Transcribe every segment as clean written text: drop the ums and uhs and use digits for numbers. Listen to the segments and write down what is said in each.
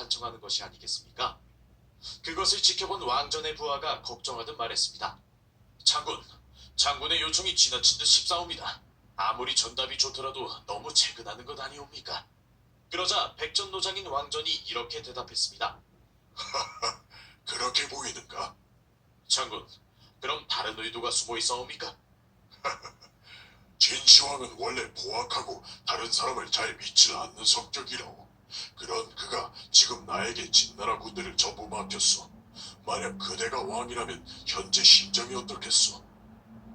판청하는 것이 아니겠습니까? 그것을 지켜본 왕전의 부하가 걱정하듯 말했습니다. 장군의 요청이 지나친 듯 싶사옵니다. 아무리 전답이 좋더라도 너무 재근하는 것 아니옵니까? 그러자 백전노장인 왕전이 이렇게 대답했습니다. 그렇게 보이는가? 장군, 그럼 다른 의도가 숨어 있사옵니까? 진시황은 원래 포악하고 다른 사람을 잘 믿지 않는 성격이라오. 그런 그가 지금 나에게 진나라 군대를 전부 맡겼어. 만약 그대가 왕이라면 현재 심정이 어떻겠소?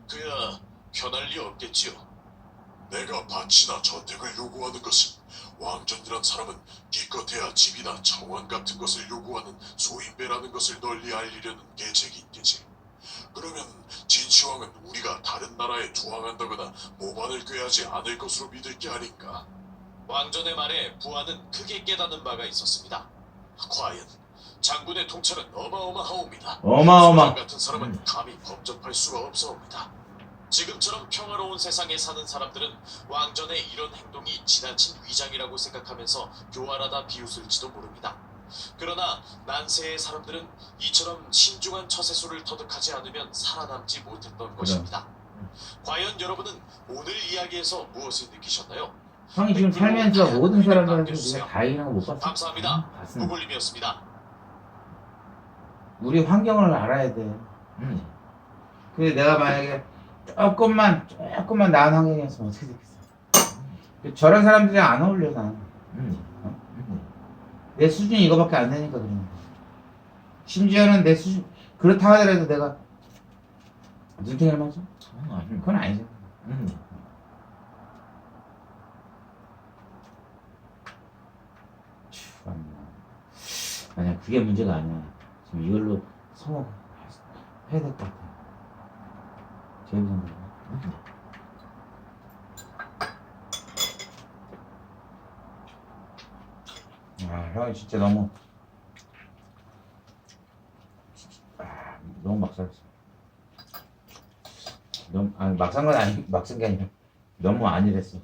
그야 편할 리 없겠지요. 내가 밭이나 저택을 요구하는 것은 왕전이란 사람은 기껏해야 집이나 정원 같은 것을 요구하는 소인배라는 것을 널리 알리려는 계책인 게지. 그러면 진시황은 우리가 다른 나라에 투항한다거나 모반을 꾀하지 않을 것으로 믿을 게 아닌가? 왕전의 말에 부하는 크게 깨닫는 바가 있었습니다. 과연 장군의 통찰은 어마어마하옵니다. 소장 같은 사람은 감히 범접할 수가 없사옵니다. 지금처럼 평화로운 세상에 사는 사람들은 왕전의 이런 행동이 지나친 위장이라고 생각하면서 교활하다 비웃을지도 모릅니다. 그러나 난세의 사람들은 이처럼 신중한 처세술을 터득하지 않으면 살아남지 못했던 것입니다. 과연 여러분은 오늘 이야기에서 무엇을 느끼셨나요? 형이 지금 살면서 모든 사람들한테 남겨주세요. 다 이런 거 못 봤어. 감사합니다. 봤습니다. 구글님이었습니다. 우리 환경을 알아야 돼. 근데 내가 만약에 조금만 나은 환경이었으면 어떻게 됐겠어. 저런 사람들이랑 안 어울려 난. 내 수준이 이거밖에 안 되니까 그런 거야. 심지어는 내 수준 그렇다 하더라도 내가 눈탱이를 맞아? 그건 아니죠. 아니야, 그게 문제가 아니야. 지금 이걸로 성공해야 될 것 같아. 제일 생각에. 형이 진짜 너무 막상했어. 막상 건 아니, 막상 게 아니라 너무 안일했어.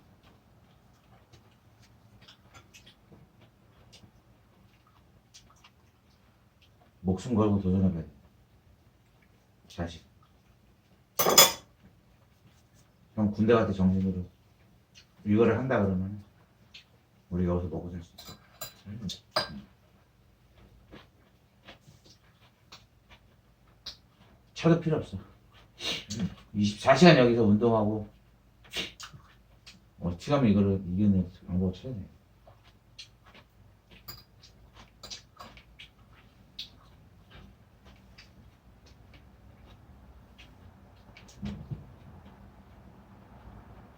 목숨 걸고 도전해봐야 돼. 자식. 형 군대 같은 정신으로 이거를 한다 그러면 우리가 여기서 먹고 살 수 있어. 차도 필요 없어. 24시간 여기서 운동하고 어떻게 하면 이거를 이겨낼 방법을 찾아야 돼.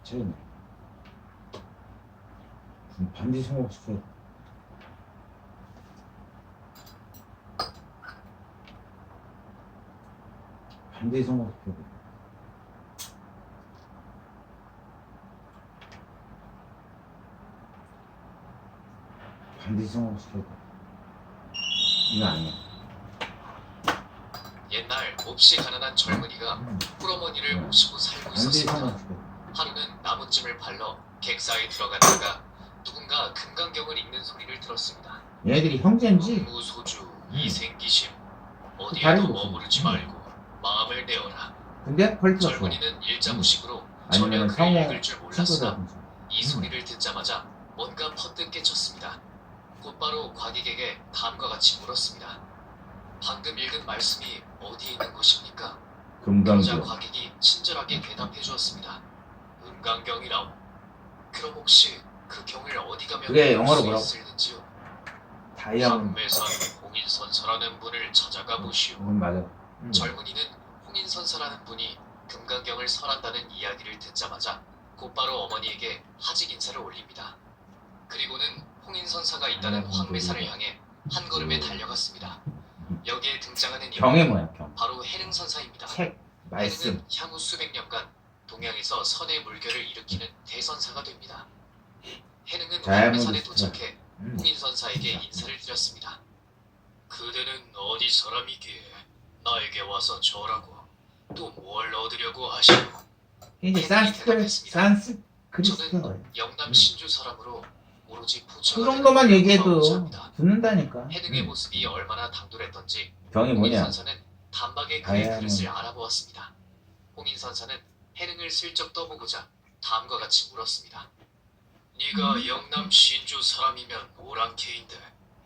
찾아야 돼. 반드시 성공시켜야 돼. 반드시 성공시켜야 돼. 반드시 성공시켜야 돼. 이거 아니야. 옛날 몹시 가난한 젊은이가 꿀어머니를 모시고 살고 반드시 있었습니다. 성공시켜야 돼. 하루는 나무찜을 팔러 객사에 들어갔다가 누군가 금강경을 읽는 소리를 들었습니다. 얘네들이 형제인지 무소주 이생기심 다르게 어디에도 보시네. 머무르지 말고 마음을 내어라. 근데 퀄리티가 좋아. 젊은이는 일자무식으로 전혀 아니면 글을 성우 읽을 줄 몰랐으나 친구라든지. 이 소리를 듣자마자 뭔가 퍼뜩 깨쳤습니다. 곧바로 과객에게 다음과 같이 물었습니다. 방금 읽은 말씀이 어디에 있는 것입니까? 그러자 금강경. 과객이 친절하게 대답해 주었습니다. 금강경이라오. 그럼 혹시 그 경을 어디 가면 그게 볼 영어로 수 뭐라고? 있을는지요? 다이아몬드. 황매산 홍인선사라는 분을 찾아가 보시오. 맞아. 젊은이는 홍인선사라는 분이 금강경을 설한다는 이야기를 듣자마자 곧바로 어머니에게 하직 인사를 올립니다. 그리고는 홍인선사가 있다는 황매산을 향해 한 걸음에 달려갔습니다. 여기에 등장하는 경이 인물은 뭐야, 경? 바로 해릉선사입니다. 책, 말씀. 해릉은 향후 수백 년간 동양에서 선의 물결을 일으키는 대선사가 됩니다. 해릉은 황매산에 도착해 홍인선사에게 인사를 드렸습니다. 그대는 어디 사람이기에 나에게 와서 절하고 또 뭘 얻으려고 하시오? 이제 산스크리트가 저는 영남 신주 사람으로 오로지 그 부처가 정도만 되는 얘기해도 것만입니다. 듣는다니까. 해능의 모습이 얼마나 당돌했던지 병이 홍인 뭐냐? 선사는 단박에 그의 아야, 그릇을 알아보았습니다. 홍인 선사는 해능을 슬쩍 떠보고자 다음과 같이 물었습니다. 네가 영남 신주 사람이면 오랑캐인데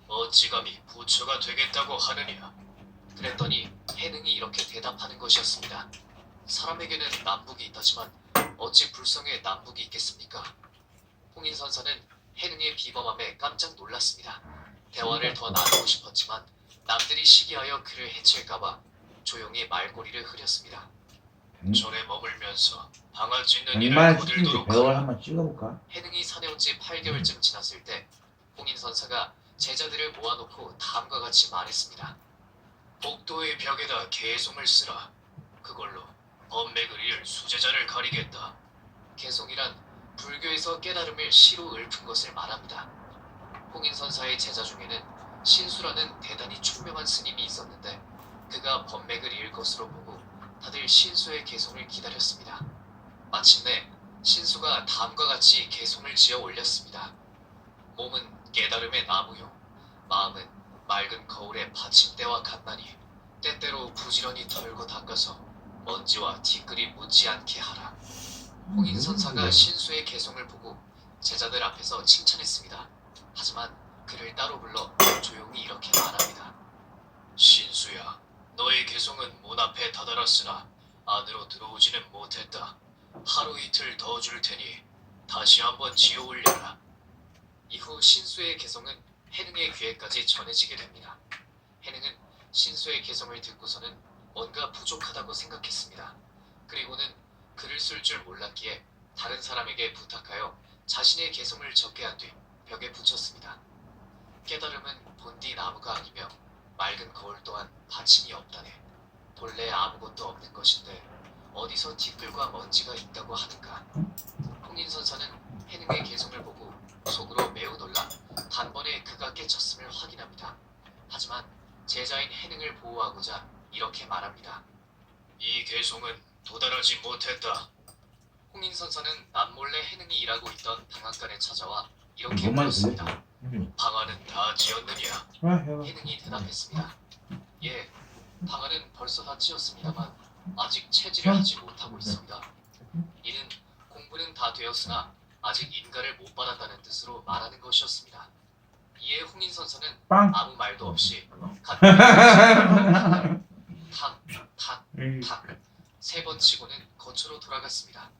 어찌 감히 부처가 되겠다고 하느냐? 그랬더니 해능이 이렇게 대답하는 것이었습니다. 사람에게는 남북이 있다지만 어찌 불성에 남북이 있겠습니까? 홍인 선사는 해능의 비범함에 깜짝 놀랐습니다. 대화를 더 나누고 싶었지만 남들이 시기하여 그를 해칠까봐 조용히 말꼬리를 흐렸습니다. 절에 머물면서 방아 찧는 일을 백만 시키지 거들도록 배월 하라. 한번 찍어볼까? 해능이 사내온 지 8개월쯤 지났을 때 홍인 선사가 제자들을 모아놓고 다음과 같이 말했습니다. 복도의 벽에다 개송을 쓰라. 그걸로 범맥을 잃을 수제자를 가리겠다. 개송이란 불교에서 깨달음을 시로 읊은 것을 말합니다. 홍인 선사의 제자 중에는 신수라는 대단히 총명한 스님이 있었는데 그가 범맥을 잃을 것으로 보고 다들 신수의 개송을 기다렸습니다. 마침내 신수가 다음과 같이 개송을 지어 올렸습니다. 몸은 깨달음의 나무요, 마음은 맑은 거울의 받침대와 같나니 때때로 부지런히 털고 닦아서 먼지와 티끌이 묻지 않게 하라. 홍인 선사가 신수의 개송을 보고 제자들 앞에서 칭찬했습니다. 하지만 그를 따로 불러 조용히 이렇게 말합니다. 신수야, 너의 개송은 문 앞에 다다랐으나 안으로 들어오지는 못했다. 하루 이틀 더 줄 테니 다시 한번 지어 올려라. 이후 신수의 개송은 해능의 귀에까지 전해지게 됩니다. 해능은 신수의 개송을 듣고서는 뭔가 부족하다고 생각했습니다. 그리고는 글을 쓸 줄 몰랐기에 다른 사람에게 부탁하여 자신의 개송을 적게 한 뒤 벽에 붙였습니다. 깨달음은 본디 나무가 아니며 맑은 거울 또한 받침이 없다네. 본래 아무것도 없는 것인데 어디서 티끌과 먼지가 있다고 하는가. 홍인 선사는 해능의 개송을 보고 속으로 매우 놀라 단번에 그가 깨쳤음을 확인합니다. 하지만 제자인 해능을 보호하고자 이렇게 말합니다. 이 개송은 도달하지 못했다. 홍인 선사는 남몰래 해능이 일하고 있던 방앗간에 찾아와 이렇게 뭔 말인지 물었습니다. 방안은 다 지었느냐? 해능이 대답했습니다. 예, 방안은 벌써 다 지었습니다만 아직 체질을 하지 못하고 있습니다. 이는 공부는 다 되었으나 아직 인가를 못 받았다는 뜻으로 말하는 것이었습니다. 이에 홍인 선사는 빵. 아무 말도 없이 탁탁탁 세 번 치고는 거처로 돌아갔습니다.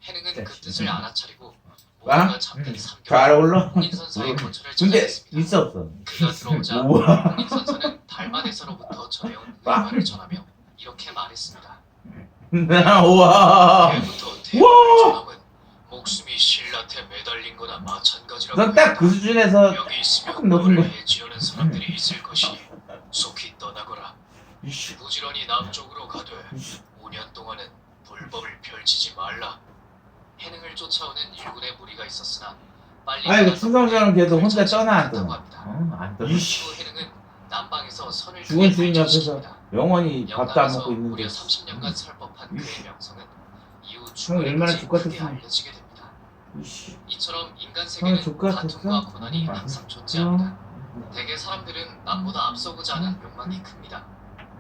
해능은 그 뜻을 알아차리고 모두가 잠든 잘 3개월 어울러? 홍인 선사의 거처를 근데 찾아갔습니다. 있어 없어? 그가 들어오자 우와. 홍인 선사는 달마대사로부터 전해온 의화를 전하며 이렇게 말했습니다. 우와. 예부터 대화를 전함은 목숨이 신라테 매달린 거나 마찬가지라고 넌 딱 그 수준에서 여기 있으면 조금 높은 너를 거야. 해치려는 사람들이 있을 것이니 속히 떠나거라. 이씨. 부지런히 남쪽으로 가되 이씨. 5년 동안은 불법을 펼치지 말라. 해능을 쫓아오는 일군의 무리가 있었으나 빨리 아이고 충성스러운 걔도 그를 혼자 찾지 떠나 안 못했다고 떠나. 합니다. 안 떠나. 이후 해능은 남방에서 선을 죽은 크게 주인 옆에서 발전시킵니다. 영원히 밥도 안 영남에서 먹고 있는데. 무려 30년간 살 법한 그의 이씨. 명성은 이후 형 얼마나 죽음에까지 족같았으면. 크게 알려지게 됩니다. 이씨. 이처럼 인간 형이 세계는 족같았어? 다툼과 고난이 항상 존재합니다. 어. 대개 사람들은 남보다 앞서고자 하는 욕망이 큽니다.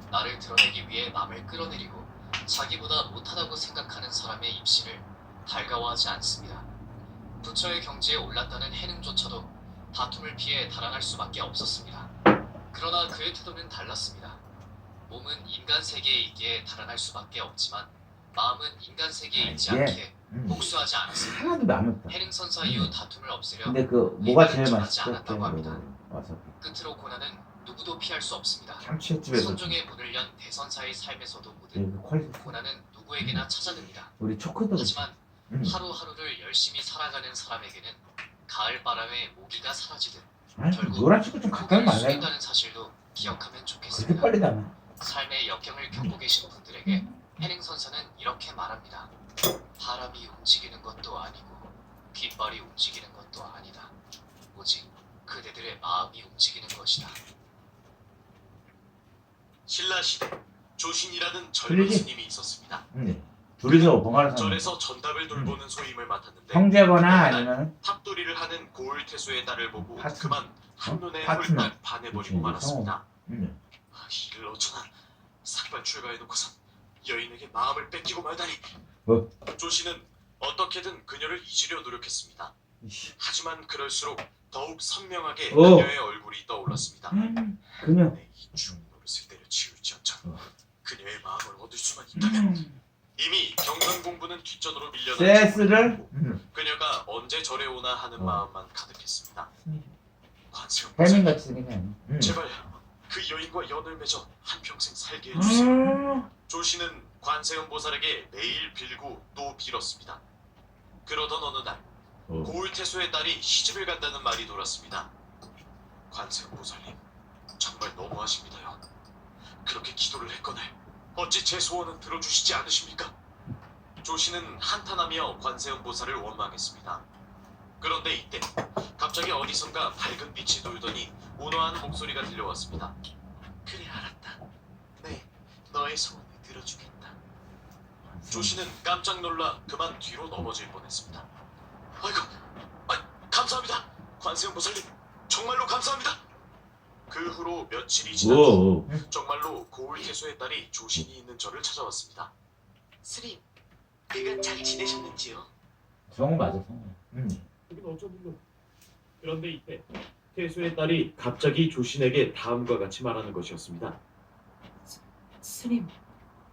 나를 드러내기 위해 남을 끌어내리고 자기보다 못하다고 생각하는 사람의 입신을 달가워하지 않습니다. 부처의 경지에 올랐다는 해능조차도 다툼을 피해 달아날 수밖에 없었습니다. 그러나 그의 태도는 달랐습니다. 몸은 인간 세계에 있기에 달아날 수밖에 없지만 마음은 인간 세계에 있지 예. 않기에 복수하지 않았습니다. 하나도 남았다. 해능 선사 이후 다툼을 없애려 근데 그 뭐가 제일 전하지 맛있었대? 않았다고 합니다. 와사비. 끝으로 고난은 누구도 피할 수 없습니다. 참치집에서. 선종의 문을 연 대선사의 삶에서도 묻은 그 퀄리티. 고난은 누구에게나 찾아듭니다. 우리 초코도. 하지만 하루하루를 열심히 살아가는 사람에게는 가을 바람에 모기가 사라지듯 결국 노란 친구 좀 가까이 고개를 말아요. 숙인다는 사실도 기억하면 그렇게 좋겠습니다. 빨리 담아. 삶의 역경을 겪고 계신 분들에게 해능 선사는 이렇게 말합니다. 바람이 움직이는 것도 아니고 깃발이 움직이는 것도 아니다. 오직 그대들의 마음이 움직이는 것이다. 신라 시대 조신이라는 젊은 들리지? 스님이 있었습니다. 네. 둘이서 번갈아서 절에서 전답을 돌보는 소임을 맡았는데 형제거나 아니면 탑돌이를 하는 고을태수의 딸을 보고 파트- 그만 한눈에 파트너. 홀딱 반해버리고 그치, 말았습니다. 음. 이를 어쩌나 삭발 출가해놓고선 여인에게 마음을 뺏기고 말다니. 뭐? 조씨는 어떻게든 그녀를 잊으려 노력했습니다. 하지만 그럴수록 더욱 선명하게 그녀의 얼굴이 떠올랐습니다. 그녀 내 이 죽노릇을 때려치울지언정 그녀의 마음을 얻을 수만 있다면. 이미 경전 공부는 뒷전으로 밀려난 세스를 그녀가 언제 절에 오나 하는 마음만 가득했습니다. 관세음 해민같이 생긴 제발 그 여인과 연을 맺어 한평생 살게 해주세요. 조씨는 관세음 보살에게 매일 빌고 또 빌었습니다. 그러던 어느 날 고을태수의 딸이 시집을 간다는 말이 돌았습니다. 관세음 보살님, 정말 너무하십니다요. 그렇게 기도를 했거늘 어찌 제 소원은 들어주시지 않으십니까? 조씨는 한탄하며 관세음 보살을 원망했습니다. 그런데 이때 갑자기 어디선가 밝은 빛이 돌더니 온화한 목소리가 들려왔습니다. 그래, 알았다. 네, 너의 소원을 들어주겠다. 조씨는 깜짝 놀라 그만 뒤로 넘어질 뻔했습니다. 아이고, 감사합니다. 관세음 보살님, 정말로 감사합니다. 그 후로 며칠이 지난 후 정말로 고을태수의 딸이 조신이 있는 절을 찾아왔습니다. 스님, 그간 잘 지내셨는지요? 성우 맞아 성우 그게 어쩐 일로? 그런데 이때 태수의 딸이 갑자기 조신에게 다음과 같이 말하는 것이었습니다. 스님,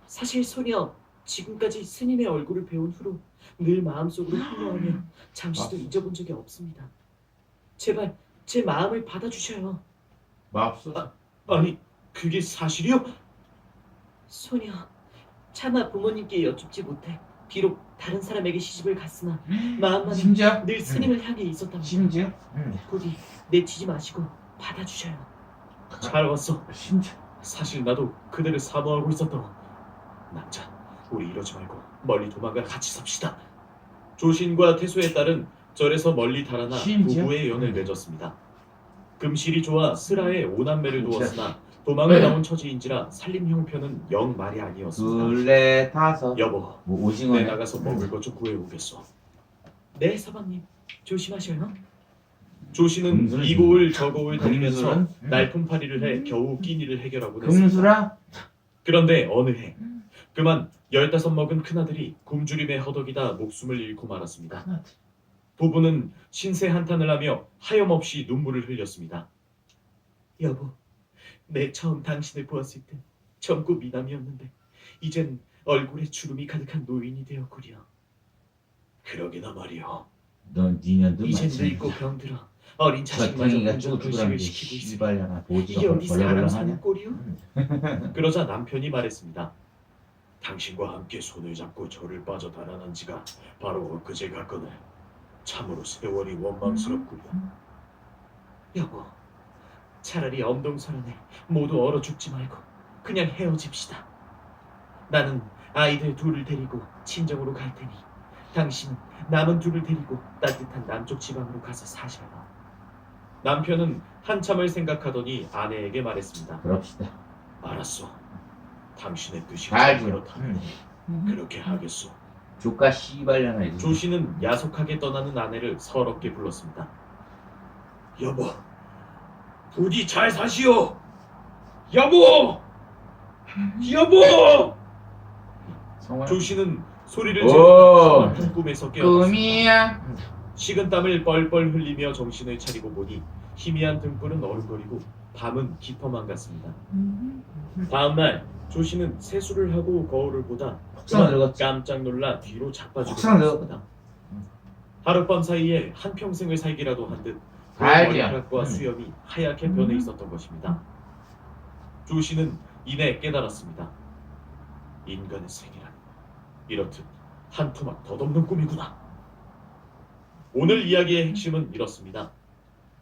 사실 소녀 지금까지 스님의 얼굴을 배운 후로 늘 마음속으로 훌륭하며 잠시도 잊어본 적이 없습니다. 제발 제 마음을 받아주셔요. 맙소사 아니, 그게 사실이요? 소녀, 차마 부모님께 여쭙지 못해 비록 다른 사람에게 시집을 갔으나 마음만은 심지어 늘 스님을 향해 있었답니다. 심지어 부디 내치지 마시고 받아주셔요. 잘 왔어. 심지어 사실 나도 그대를 사모하고 있었다. 남자, 우리 이러지 말고 멀리 도망가 같이 삽시다. 조신과 태수의 딸은 절에서 멀리 달아나 심지어? 부부의 연을 맺었습니다. 금실이 좋아 스라에 오남매를 두었으나 도망을 나온 처지인지라 살림 형편은 영 말이 아니었습니다. 둘레 타서 여보, 뭐 오징어 내 나가서 먹을 것 좀 구해오겠소. 네, 서방님. 조심하셔요. 조씨는 금술? 이 고을 저 고을 다니면서 금술은? 날품팔이를 해 겨우 끼니를 해결하곤 했습니다. 금수라 그런데 어느 해 그만 15 먹은 큰아들이 굶주림에 허덕이다 목숨을 잃고 말았습니다. 부부는 신세 한탄을 하며 하염없이 눈물을 흘렸습니다. 여보, 내 처음 당신을 보았을 땐 젊고 미남이었는데 이젠 얼굴에 주름이 가득한 노인이 되었구려. 그러게나 말이오. 넌 니년도 이젠 늙고 병들어 어린 자식마저 땡이가 운전 쭈고 불식을 죽으라는데 시키고 있으니 씨발려나 이게 보지가 어디 사람 벌레벌레 사는 하냐 꼴이오? 그러자 남편이 말했습니다. 당신과 함께 손을 잡고 절을 빠져 달아난 지가 바로 엊그제 같거늘. 참으로 세월이 원망스럽구려. 여보, 차라리 엄동설안에 모두 얼어 죽지 말고 그냥 헤어집시다. 나는 아이들 둘을 데리고 친정으로 갈 테니 당신은 남은 둘을 데리고 따뜻한 남쪽 지방으로 가서 사셔요. 남편은 한참을 생각하더니 아내에게 말했습니다. 그럽시다 알았어. 당신의 뜻이 잘 그렇다면 그렇게 하겠소. 조카 씨발려나 이거 조씨는 야속하게 떠나는 아내를 서럽게 불렀습니다. 여보, 부디 잘 사시오. 여보, 여보. 성우야 조씨는 소리를 오. 지르며 한 꿈에서 깨어났습니다. 꿈이야 식은땀을 뻘뻘 흘리며 정신을 차리고 보니 희미한 등불은 어른거리고 밤은 깊어만 갔습니다. 다음날 조씨는 세수를 하고 거울을 보다 혹사가 늙었지 깜짝 놀라 뒤로 자빠지고 혹사가 말았습니다. 하룻밤 사이에 한평생을 살기라도 한 듯 알지야. 머리카락과 수염이 하얗게 변해 있었던 것입니다. 조씨는 이내 깨달았습니다. 인간의 생이란 이렇듯 한 토막 덧없는 꿈이구나. 오늘 이야기의 핵심은 이렇습니다.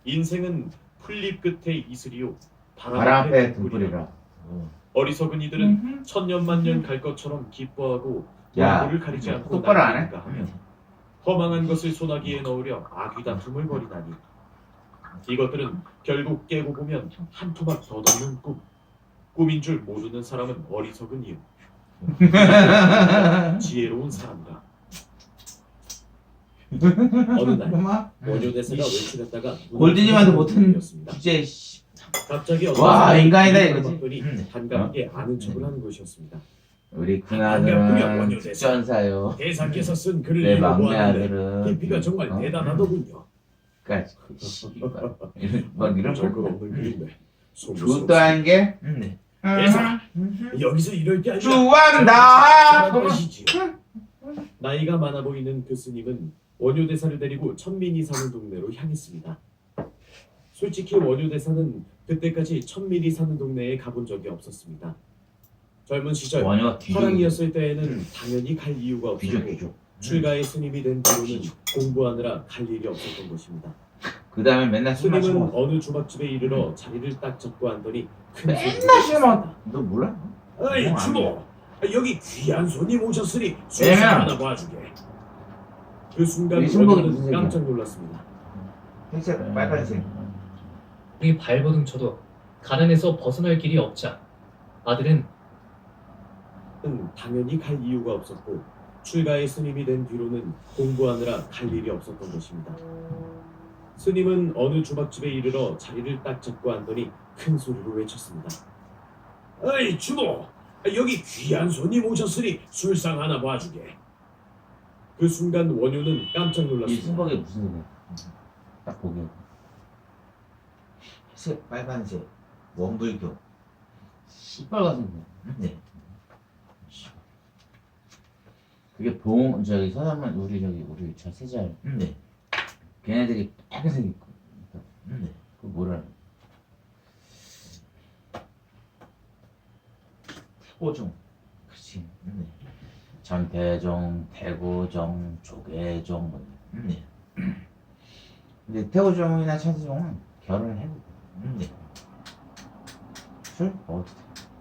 인생은 풀잎 끝에 이슬이요 바람 앞에 등불이라. 등불이라 어리석은 이들은 천년만년 갈 것처럼 기뻐하고 야, 얼굴을 가리지 않고 똑바로 안 해? 날뛰는가 하며 허망한 것을 소나기에 넣으려 악귀 다툼을 벌이다니 이것들은 결국 깨고 보면 한 토막 덧없는 꿈인 줄 모르는 사람은 어리석은 이유 지혜로운 사람이다. 어느 날 엄마 원효대사가 외출했다가 골드님한테 못한 였습니다. 주제 씨. 갑자기 와, 사람이 인간이다, 눈을 이거지. 감았더니 반갑게 아는 척을 하는 것이었습니다. 우리 반갑군요, 큰아들은 원효대사. 특전사요. 대사께서 쓴 글을 내 막내 보았는데 아들은 깊이가 정말 대단하더군요. 까지 씨발 막 이런 적을 거 없는 글인데 좋도 한 게 대사 여기서 이럴 게 아니라 주왕다 살아가시지요. 나이가 많아 보이는 그 스님은 원효대사를 데리고 천민이 사는 동네로 향했습니다. 솔직히 원효대사는 그때까지 천민이 사는 동네에 가본 적이 없었습니다. 젊은 시절 원효가 뒤져 화랑이었을 때에는 당연히 갈 이유가 뒤져 없었고 뒤져 출가의 스님이 된 뒤로는 공부하느라 갈 일이 없었던 것입니다. 그 다음에 맨날 술 스님은 마시고 어느 주막집에 이르러 자리를 딱 잡고 앉더니 큰 맨날 소리를 술 먹. 너 몰라? 아이 안 주모 여기 귀한 손님 오셨으니 왜냐? 술상 하나 봐주게. 그 순간 이 순복이 무슨 원효는 색이야? 깜짝 놀랐습니다. 회색 빨간색 이 발버둥 쳐도 가난에서 벗어날 길이 없자 아들은 당연히 갈 이유가 없었고 출가의 스님이 된 뒤로는 공부하느라 갈 일이 없었던 것입니다. 스님은 어느 주막집에 이르러 자리를 딱 잡고 앉더니 큰 소리로 외쳤습니다. 아이 주모 여기 귀한 손님 오셨으니 술상 하나 봐주게. 그 순간 원효는 깜짝 이 놀랐습니다. 순복이 무슨 색이야? 딱 보게 회색 빨간색 원불교 시뻘겋은 거 네. 그게 저기 서남은 우리 저 세잘 네. 걔네들이 빨간색 있고 네. 그 뭐라 태고종 그치 네. 전태종 태고종 조계종 뭐 네. 근데 태고종이나 천태종은 결혼을 해도 돼 네. 술 먹어도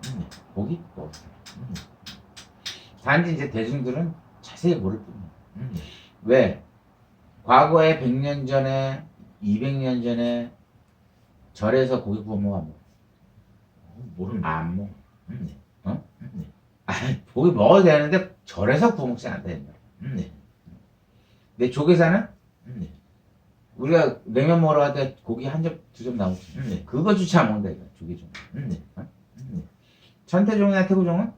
돼 네. 고기 먹어도 돼 단지 이제 대중들은 자세히 모를 뿐이야 왜? 과거에 100년 전에 200년 전에 절에서 고기 구워 먹어 안 먹어? 모르는 안 먹어 어? 고기 먹어도 되는데 절에서 구워 먹지 않는다 근데 조계사는 우리가 냉면 먹으러 갈 때 고기 한 점, 두 점 나오지 그거조차 안 먹는다 이거 조계종 어? 천태종이나 태고종은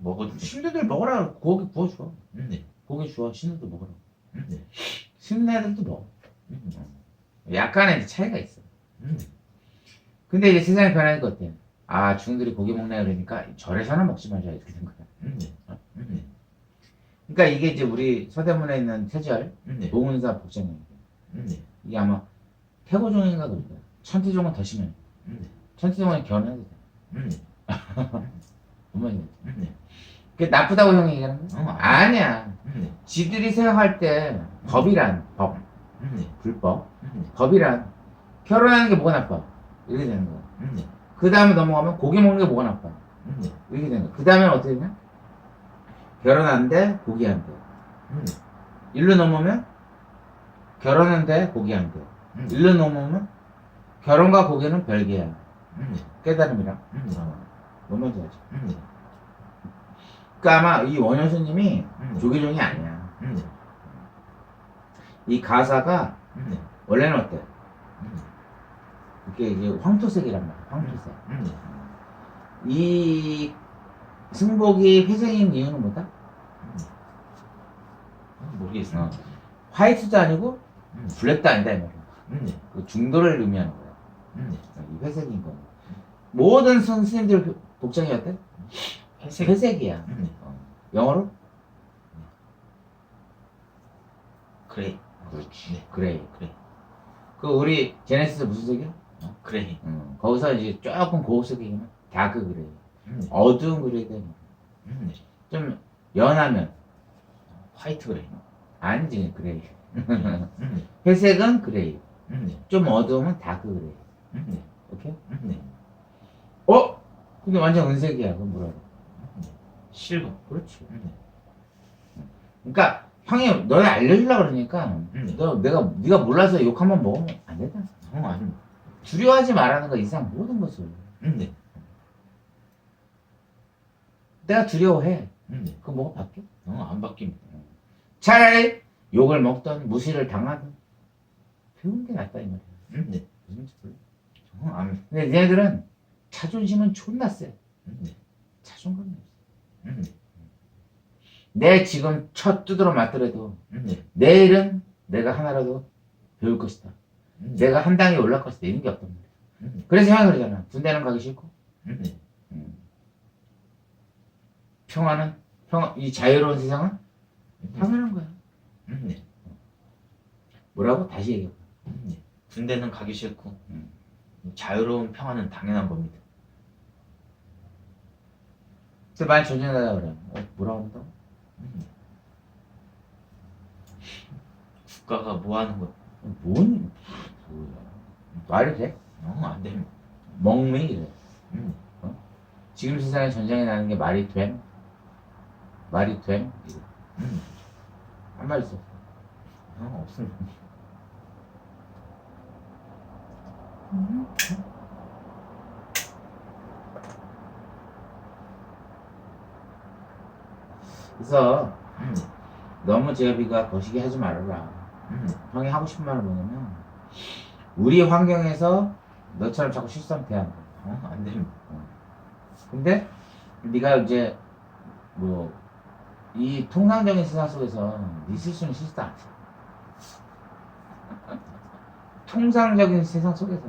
먹어도 신도들 먹어라 고기 구워줘 고기 주워 신도들 먹으라 신는 애들도 먹어 약간의 차이가 있어 근데 이제 세상이 변하니까 어때? 아 중들이 고기 먹네 그러니까 절에서는 먹지 말자 이렇게 된 거야 그러니까 이게 이제 우리 서대문에 있는 태절 봉은사 복장이야 이게 아마 태고종인가 그럴 거야 천태종은 더 심해 천태종은 결혼해도 돼 어머니 그게 나쁘다고 형이 얘기하는 거야? 아니야 지들이 생각할 때 법이란 법 불법 법이란 결혼하는 게 뭐가 나빠 이렇게 되는 거야 그 다음에 넘어가면 고기 먹는 게 뭐가 나빠 이렇게 되는 거야 그 다음에 어떻게 되냐 결혼한대 고기 한대 일로 넘으면 결혼한대 고기 한대 일로 넘으면 결혼과 고기는 별개야 깨달음이랑 뭔 말인지 알지? 그러니까 아마 이 원효스님이 조계종이 아니야 이 가사가 원래는 어때? 이게 이제 황토색이란 말이야 황토색 이 승복이 회색인 이유는 뭐다? 모르겠어 화이트도 아니고 블랙도 아니다 이 말이야 그 중도를 의미하는 거야 이 회색인 거 모든 스님들 복장이 어때? 회색이야 영어로? 그레이 그렇지 그레이 그 우리 제네시스 무슨 색이야? 그레이 거기서 이제 조금 고급색이면 다크 그레이 어두운 그레이가 좀 연하면 화이트 그레이 아니지 그레이 회색은 그레이 좀 어두우면 다크 그레이 오케이? 어? 근데 완전 은색이야 그럼 뭐라고? 실버 그렇지 그러니까 형이 너네 알려주려고 그러니까 네가 몰라서 욕 한번 먹으면 안 된다 아니 두려워하지 말라는 거 이상 모든 것을 내가 두려워해. 그거 뭐가 바뀌어? 안 바뀝니다. 차라리 욕을 먹던 무시를 당하든 배우는 게 낫다 이 말이야. 네. 무슨 말인지 몰라? 근데 얘네들은 자존심은 존나 세. 자존감이 없어. 내 지금 첫 두드러 맞더라도 내일은 내가 하나라도 배울 것이다. 내가 한 단계 올라갈 것이다. 이런 게 없단 말이야. 그래서 형이 그러잖아. 군대는 가기 싫고 이 자유로운 세상은 당연한 거야. 뭐라고? 다시 얘기해봐. 군대는 가기 싫고 자유로운 평화는 당연한 겁니다. 근데 많이 전쟁하다 그래. 뭐라고 한다고? 국가가 뭐 하는 거? 뭐야? 말이 돼? 안 됩니다. 멍맹이 그래. 지금 세상에 전쟁이 나는 게 말이 됨? 말이 됨? 이거. 한 말 있어. 없습니다. 그래서 너무 제비가 거시기 하지 말아라. 형이 하고 싶은 말은 뭐냐면 우리 환경에서 너처럼 자꾸 실수하면 돼. 안 됩니다. 근데 네가 이제 뭐 이 통상적인 세상 속에서 네 실수는 실수도 안 돼. 통상적인 세상 속에서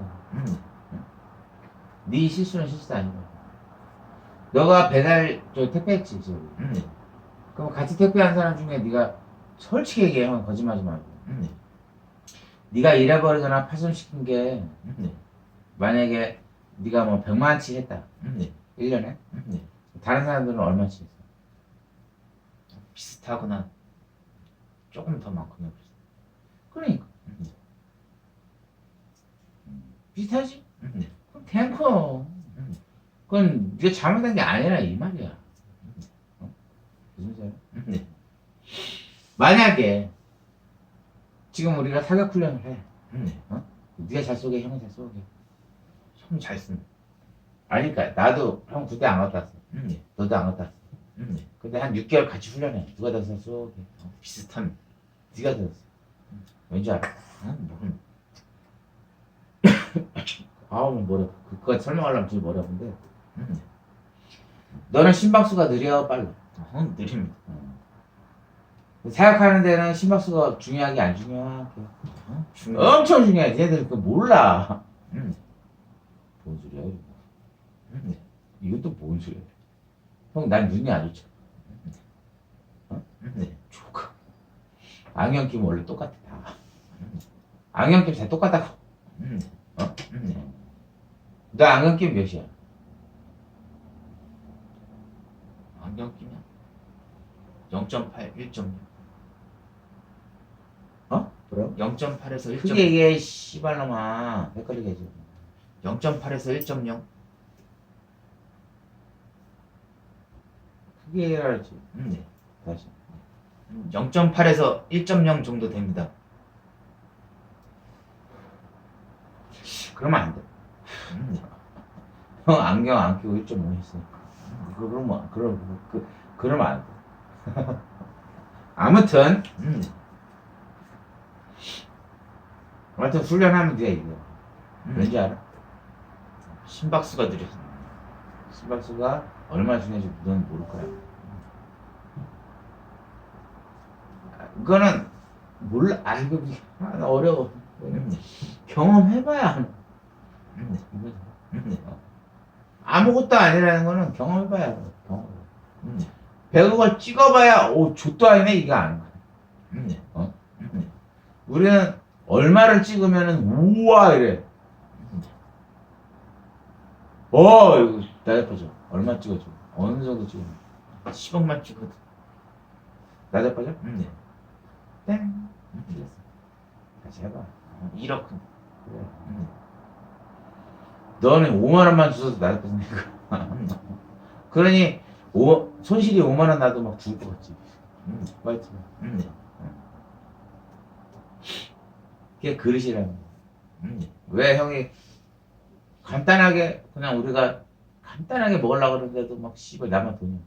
네 실수는 실수도 아니고 너가 배달 택배했지 지금. 그럼 같이 택배한 사람 중에 네가 솔직히 얘기해. 거짓말하지 말고. 네가 잃어버리거나 파손시킨 게 만약에 네가 뭐 100만원치 했다. 1년에? 다른 사람들은 얼마치 했어? 비슷하거나 조금 더 많거나 그러니까 비슷하지? 그럼 탱커. 그건 네가 잘못한 게 아니라 이 말이야. 무슨 소리야? 만약에 지금 우리가 사격 훈련을 해. 네가 잘 쏘게, 형이 잘 쏘게. 형이 잘 쓴다. 아니, 그러니까 나도 형 군대 안 갔다 왔어. 너도 안 갔다 왔어. 근데 한 6개월 같이 훈련해. 누가 더 잘 쏘게? 비슷한. 네가 더 쏘. 왠지 알아? 아우 뭐래. 그거 설명하려면 되게 어려운데. 너는 심박수가 느려, 빨라? 느립니다. 사역하는 데는 심박수가 중요하게 안 중요하게? 엄청 중요해. 얘들 그거 몰라. 뭔 소리야 이거? 이것도 뭔 소리야? 형, 난 눈이 안 좋죠. 조금. 안경 끼면 원래 똑같아 다. 안경 끼면 다 똑같다고. 너 안경 끼면 몇이야? 안경 끼면 0.8, 1.6. 뭐라고? 0.8에서 1.0. 크게 얘기해 씨발놈아. 헷갈리게 해줘. 0.8에서 1.0. 크게 얘기해야지. 네. 다시. 0.8에서 1.0 정도 됩니다. 그러면 안 돼. 형 안경 안 끼고 1.5 했으니까. 그러면 안 돼. 아무튼 훈련하면 돼 이거. 왠지 알아? 심박수가 느려. 심박수가 얼마나 중요한지 넌 모를 거야. 그거는 몰라. 이거 어려워. 경험해봐야 하는. 아무것도 아니라는 거는 경험해봐야 알아. 경험. 100억을 찍어봐야 족도 아니네 이거 아는 거야. 우리는 얼마를 찍으면은 우와 이래. 이거 나대빠져. 얼마 찍어줘? 어느 정도 찍으면? 10억만 찍어도. 나대빠져? 땡. 됐어. 다시 해봐. 1억. 그래. 너는 5만 원만 주셔도 나대빠지니까. 그러니 손실이 5만 원 나도 막 죽을 것 같지. 맞지? 그게 그릇이라는 거야. 왜 형이 간단하게 그냥 우리가 간단하게 먹으려고 그러는데도 막 씨발 나만 돈이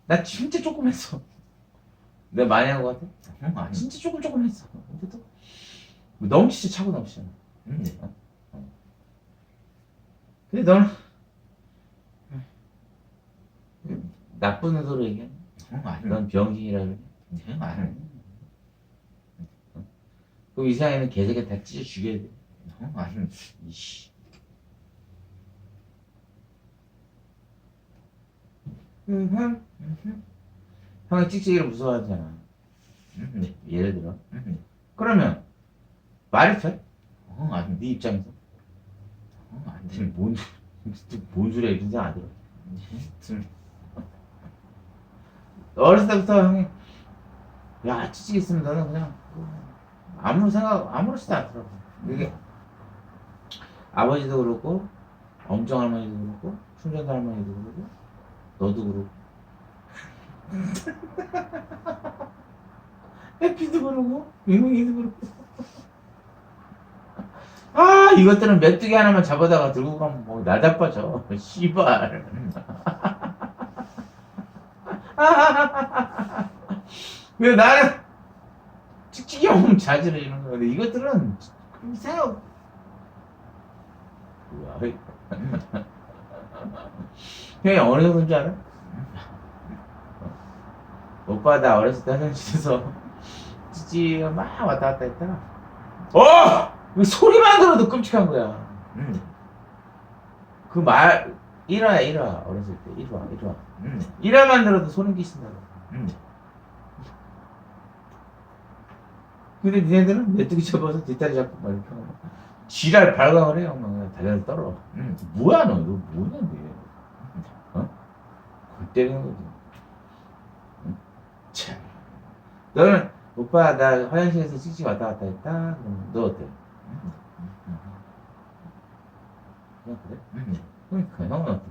나 진짜 조금 했어. 내가 많이 한 것 같아? 진짜 조금 했어. 근데 또 넘치지 차고 넘치잖아. 근데 너는 나쁜 의도로 얘기해. 넌 병신이라 그래. 그럼 이 세상에는 개새끼 다 찢어 죽여야 돼. 이씨. 형이 찍찍이를 무서워하잖아. 예를 들어. 그러면 말이 돼? 네 입장에서. 안 돼. 뭔 소리야 이런 생각 안 들어. 어렸을 때부터 형이 야 찍찍이 있으면 너는 그냥 아무 생각 아무렇지도 않더라고. 이게 아버지도 그렇고 엄정 할머니도 그렇고 충전도 할머니도 그렇고 너도 그렇고 해피도 그러고 민웅이도 그렇고 아 이것들은 메뚜기 하나만 잡아다가 들고 가면 뭐 나 자빠져 씨발. 왜 나는 찍찍이 오면 자지를 이런 거. 근데 이것들은 생각 뭐야? 형이 어느 정도인 줄 알아? 오빠 나 어렸을 때 화장실에서 찍찍이가 막 왔다 갔다 했다가 그 소리만 들어도 끔찍한 거야. 그 말 1화야 어렸을 때 1화 1화만 들어도 소름 끼친다고. 근데 니네들은 메뚜기 접어서 뒷다리 잡고 막 이렇게 하고 지랄 발광을 해요. 막 다리를 떨어. 뭐야 너 뭐냐 너. 골 때리는 거지. 참. 너는 오빠 나 화장실에서 찍찍이 왔다 갔다 했다. 그럼 너 어때? 그냥 그래? 그러니까 형은 어때?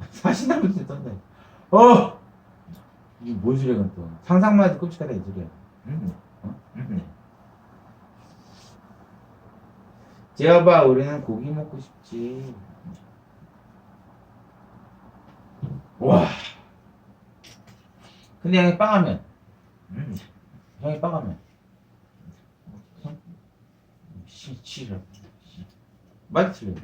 사신다고 진짜 떤다. 이게 뭔 소리야 이건 또. 상상만 해도 끔찍하다 이 소리야. 재아봐 우리는 고기 먹고 싶지. 와. 근데 형이 빵하면 싫어. 말이 틀려.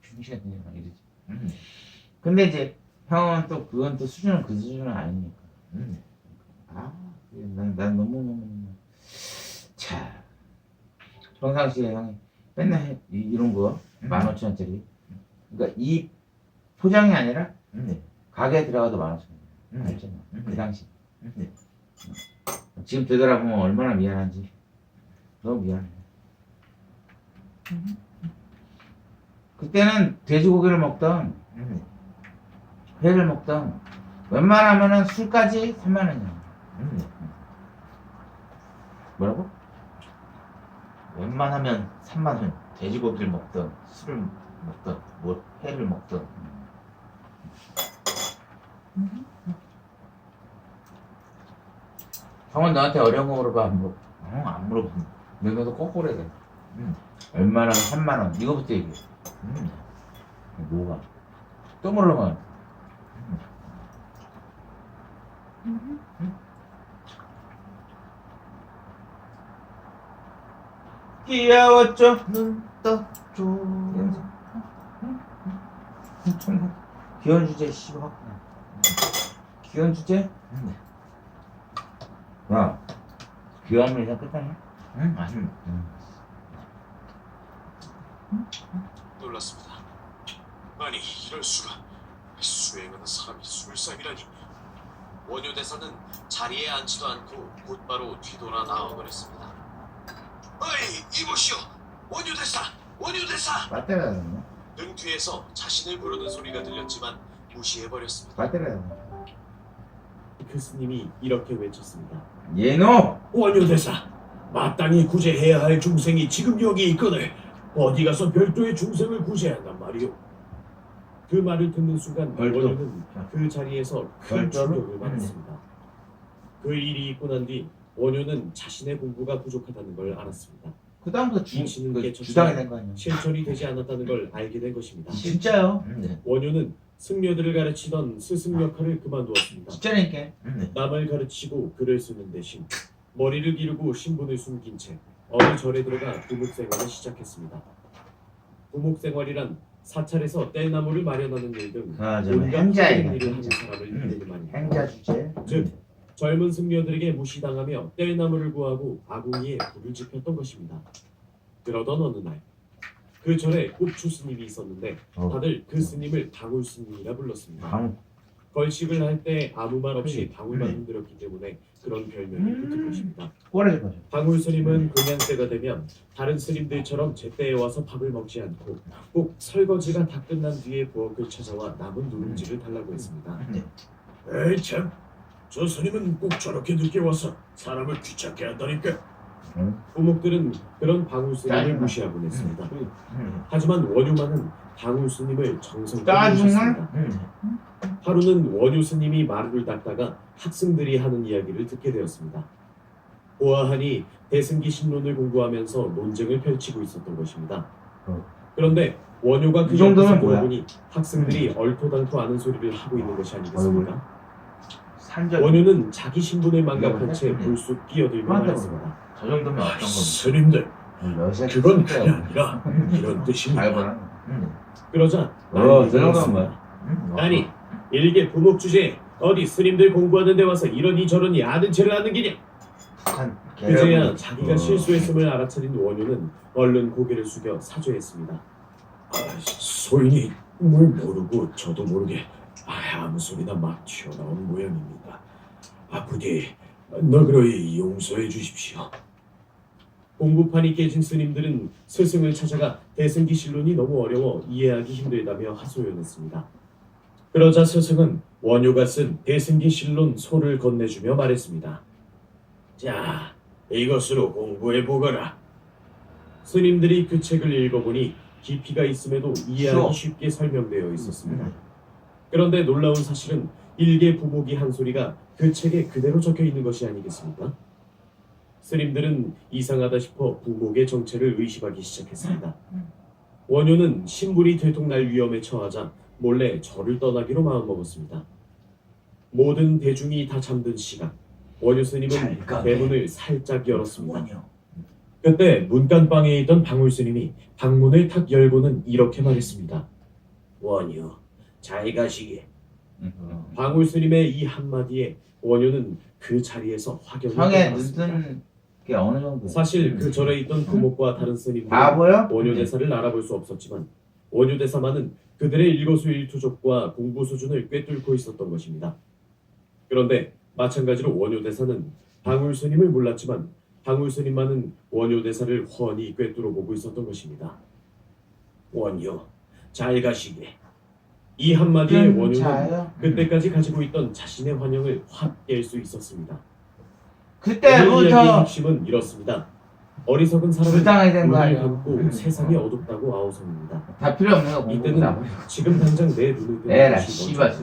중시가 되냐 이러지. 근데 이제 형은 또 그건 또 수준은 그 수준은 아니니까. 난 너무 자 평상시에 형이 맨날 이런 거 15,000원짜리. 그러니까 이 포장이 아니라 가게에 들어가도 15,000원. 알잖아. 그 당시. 지금 되돌아보면 얼마나 미안한지. 너무 미안해. 그때는 돼지고기를 먹던 회를 먹던 웬만하면은 술까지 3만원이야. 뭐라고? 웬만하면 3만원. 돼지고기를 먹던 술을 먹던 뭐 회를 먹던. 형은 너한테 어려운 거 물어봐. 안 물어봐. 너도 거꾸로 해야 돼. 웬만하면 3만원. 이거부터 얘기해. 뭐가? 또 물어봐. 귀여웠죠? 눈 떠줘. 귀여운 주제 씨발. 귀여운 주제? 야, 귀여움을 이상 끝나냐? 놀랐습니다. 아니 이럴 수가. 수행하는 사람이 20살이라니. 원효 대사는 자리에 앉지도 않고 곧바로 뒤돌아 나와버렸습니다. 어이 이보시오. 원효 대사. 원효 대사. 맞대라 너. 등 뒤에서 자신을 부르는 소리가 들렸지만 무시해버렸습니다. 맞대라. 교수님이 이렇게 외쳤습니다. 예노. 원효대사, 마땅히 구제해야 할 중생이 지금 여기 있거늘 어디 가서 별도의 중생을 구제한단 말이오. 그 말을 듣는 순간 별도. 원효는 그 자리에서 큰 별도로? 충격을 받았습니다. 그 일이 있고 난 뒤 원효는 자신의 공부가 부족하다는 걸 알았습니다. 그 다음부터 미치는 게 주당이 된 거 아니야? 실천이 되지 않았다는 걸 알게 된 것입니다. 진짜요? 원효는 승려들을 가르치던 스승 역할을 그만두었습니다. 진짜니까. 남을 가르치고 글을 쓰는 대신 머리를 기르고 신분을 숨긴 채 어느 절에 들어가 부목 생활을 시작했습니다. 부목 생활이란 사찰에서 뗄나무를 마련하는 일 등 온갖 행자이가 일을 하는 사람을 이르는 말입니다. 행자 주제. 즉 젊은 승려들에게 무시당하며 뗄나무를 구하고 아궁이에 불을 지폈던 것입니다. 그러던 어느 날 그 절에 꼽추 스님이 있었는데 다들 그 스님을 방울 스님이라 불렀습니다. 걸식을 할 때 아무 말 없이 방울만 흔들었기 때문에 그런 별명이 붙은 것입니다. 꼬라지 거죠. 방울 스님은 공양 때가 되면 다른 스님들처럼 제때에 와서 밥을 먹지 않고 꼭 설거지가 다 끝난 뒤에 부엌을 찾아와 남은 누룽지를 달라고 했습니다. 에이 참, 저 스님은 꼭 저렇게 늦게 와서 사람을 귀찮게 한다니까. 부목들은 그런 방울 스님을 짜증나. 무시하곤 했습니다. 하지만 원효만은 방울 스님을 정성껏 짜증나? 모셨습니다. 하루는 원효 스님이 마루를 닦다가 학생들이 하는 이야기를 듣게 되었습니다. 보아하니 대승기 신론을 공부하면서 논쟁을 펼치고 있었던 것입니다. 그런데 원효가 그 이 정도면 옆에서 뭐야? 들어보니 학생들이 얼토당토 않은 소리를 하고 있는 것이 아니겠습니까? 산적. 원효는 자기 신분을 망각한 이거 채 뭐야? 불쑥 끼어들며 그만둬. 말했습니다. 저 정도면 어떤 겁니까? 스님들, 그건 그게 그냥 아니라 이런 뜻입니다. 알거나. 그러자 저 난리가 정도면 났습니다. 뭐야? 아니 일개 부목 주제에 어디 스님들 공부하는 데 와서 이러니 저러니 아는 체를 하는 기냐? 그제야 자기가 실수했음을 알아차린 원효는 얼른 고개를 숙여 사죄했습니다. 소인이 뭘 모르고 저도 모르게 아무 소리나 막 튀어나온 모양입니다. 부디 너그러이 용서해 주십시오. 공부판이 깨진 스님들은 스승을 찾아가 대승기 신론이 너무 어려워 이해하기 힘들다며 하소연했습니다. 그러자 스승은 원효가 쓴 대승기 신론 소를 건네주며 말했습니다. 자, 이것으로 공부해 보거라. 스님들이 그 책을 읽어보니 깊이가 있음에도 이해하기 쉽게 설명되어 있었습니다. 그런데 놀라운 사실은 일개 부목이 한 소리가 그 책에 그대로 적혀 있는 것이 아니겠습니까? 스님들은 이상하다 싶어 부목의 정체를 의심하기 시작했습니다. 원효는 신불이 들통날 위험에 처하자 몰래 절을 떠나기로 마음먹었습니다. 모든 대중이 다 잠든 시간, 원효 스님은 대문을 살짝 열었습니다. 그때 문간방에 있던 방울 스님이 방문을 탁 열고는 이렇게 말했습니다. 원효, 잘 가시게. 방울 스님의 이 한마디에 원효는 그 자리에서 확연히 성에 깨달았습니다. 늦은 게 어느 정도? 사실 그 절에 있던 부목과 다른 스님들은 바보야? 원효 대사를 알아볼 수 없었지만 원효 대사만은 그들의 일거수일투족과 공부 수준을 꿰뚫고 있었던 것입니다. 그런데 마찬가지로 원효 대사는 방울 스님을 몰랐지만 방울 스님만은 원효 대사를 훤히 꿰뚫어 보고 있었던 것입니다. 원효, 잘 가시게. 이 한마디에 원효는 자요? 그때까지 가지고 있던 자신의 환영을 확 깰 수 있었습니다. 오늘 이야기의 그때부터 핵심은 이렇습니다. 어리석은 사람은 불당하게 된 거 눈을 아니야? 감고 세상이 어둡다고 아우성입니다. 다 필요 없는 거 공부 이때는 나버려. 지금 당장 내 눈을 뜨는 에라 것이 씨발. 먼저입니다.